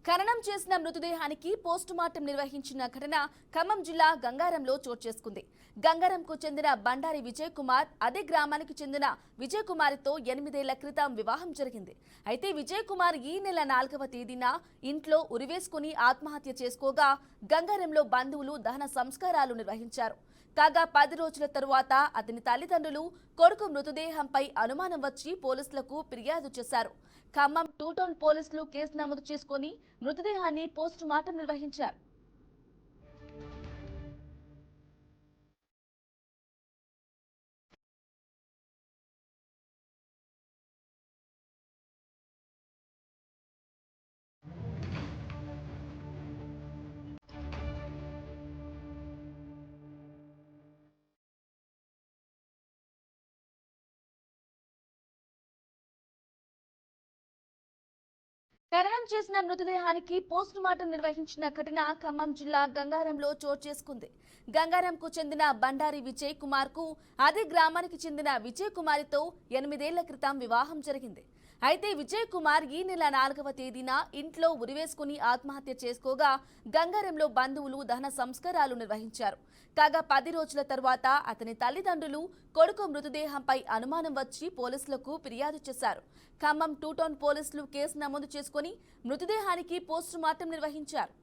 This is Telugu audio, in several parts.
ఖననం చేసిన మృతదేహానికి పోస్టుమార్టం నిర్వహించిన ఘటన ఖమ్మం జిల్లా గంగారంలో చోటు చేసుకుంది. గంగారంకు చెందిన బండారి విజయ్ కుమార్ అదే గ్రామానికి చెందిన విజయ్ కుమార్తో 8 ఏళ్ల క్రితం వివాహం జరిగింది. అయితే విజయ్ కుమార్ ఈ నెల 4వ తేదీన ఇంట్లో ఉరివేసుకుని ఆత్మహత్య చేసుకోగా గంగారంలో బంధువులు దహన సంస్కారాలు నిర్వహించారు. కాగా 10 రోజుల తరువాత అతని తల్లిదండ్రులు కొడుకు మృతదేహంపై అనుమానం వచ్చి పోలీసులకు ఫిర్యాదు చేశారు. ఖమ్మం 2 టౌన్ పోలీసులు కేసు నమోదు చేసుకుని మృతదేహాన్ని పోస్టుమార్టం నిర్వహించారు. ఖననం చేసిన మృతదేహానికి పోస్టుమార్టం నిర్వహించిన ఘటన ఖమ్మం జిల్లా గంగారంలో చోటు చేసుకుంది. గంగారంకు చెందిన బండారి విజయ్ కుమార్ కు అదే గ్రామానికి చెందిన విజయ్ కుమార్తో 8 ఏళ్ల క్రితం వివాహం జరిగింది. అయితే విజయ్ కుమార్ ఈ నెల 4వ తేదీన ఇంట్లో ఉరివేసుకుని ఆత్మహత్య చేసుకోగా గంగారంలో బంధువులు దహన సంస్కారాలు నిర్వహించారు. కాగా 10 రోజుల తర్వాత అతని తల్లిదండ్రులు కొడుకు మృతదేహంపై అనుమానం వచ్చి పోలీసులకు ఫిర్యాదు చేశారు. ఖమ్మం 2 టౌన్ పోలీసులు కేసు నమోదు చేసుకుని మృతదేహానికి పోస్టుమార్టం నిర్వహించారు.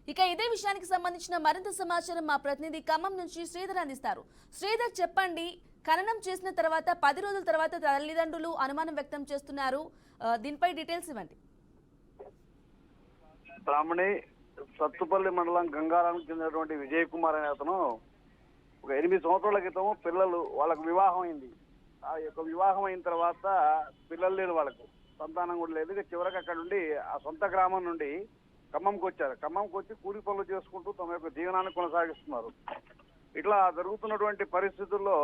ఇక ఇదే విషయానికి సంబంధించిన మరింత సమాచారం మా ప్రతినిధి ఖమ్మం నుంచి శ్రీధర్ అందిస్తారు. శ్రీధర్, చెప్పండి, ఖననం చేసిన తర్వాత 10 రోజుల తర్వాత తల్లిదండ్రులు అనుమానం వ్యక్తం చేస్తున్నారు. దీనిపై డీటెయిల్స్ ఇవ్వండి. బ్రాహ్మణి సత్తుపల్లి మండలం గంగారానికి చెందినటువంటి విజయ్ కుమార్ అనే అతను ఒక 8 సంవత్సరాల క్రితం పిల్లలు వాళ్ళకు వివాహం అయింది. ఆ యొక్క వివాహం అయిన తర్వాత పిల్లలు లేరు, వాళ్ళకు సంతానం కూడా లేదు. ఇక చివరికి అక్కడ నుండి ఆ సొంత గ్రామం నుండి ఖమ్మంకి వచ్చారు. ఖమ్మంకి వచ్చి కూలి పనులు చేసుకుంటూ తమ యొక్క జీవనాన్ని కొనసాగిస్తున్నారు. ఇట్లా జరుగుతున్నటువంటి పరిస్థితుల్లో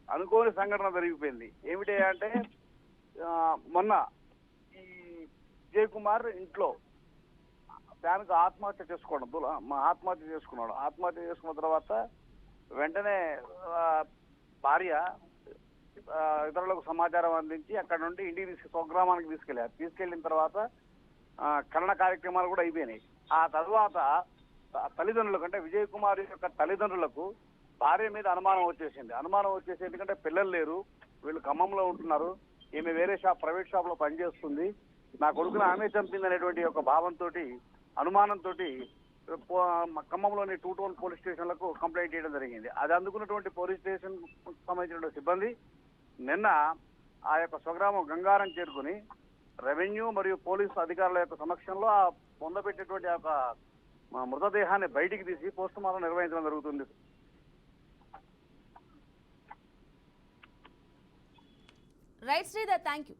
అనుకోని సంఘటన జరిగిపోయింది. ఏమిటి అంటే మొన్న ఈ విజయ్ కుమార్ ఇంట్లో ఫ్యాన్కు ఆత్మహత్య చేసుకున్నాడు. ఆత్మహత్య చేసుకున్న తర్వాత వెంటనే భార్య ఇతరులకు సమాచారం అందించి అక్కడ నుండి ఇంటికి స్వగ్రామానికి తీసుకెళ్లిన తర్వాత ఖనన కార్యక్రమాలు కూడా అయిపోయినాయి. ఆ తర్వాత తల్లిదండ్రులకు అంటే విజయ్ కుమార్ యొక్క తల్లిదండ్రులకు భార్య మీద అనుమానం వచ్చేసి ఎందుకంటే పిల్లలు లేరు, వీళ్ళు ఖమ్మంలో ఉంటున్నారు, ఈమె వేరే ప్రైవేట్ షాప్ లో పనిచేస్తుంది, నా కొడుకును ఆమె చంపింది అనేటువంటి ఒక భావంతో అనుమానంతో ఖమ్మంలోని 2 టౌన్ పోలీస్ స్టేషన్లకు కంప్లైంట్ చేయడం జరిగింది. అది అందుకున్నటువంటి పోలీస్ స్టేషన్ సంబంధించిన సిబ్బంది నిన్న ఆ యొక్క స్వగ్రామం గంగారం చేరుకుని రెవెన్యూ మరియు పోలీసు అధికారుల యొక్క సమక్షంలో ఆ పొందబెట్టేటువంటి ఆ యొక్క మృతదేహాన్ని బయటికి తీసి పోస్టుమార్టం నిర్వహించడం జరుగుతుంది. Right Sridhar, thank you.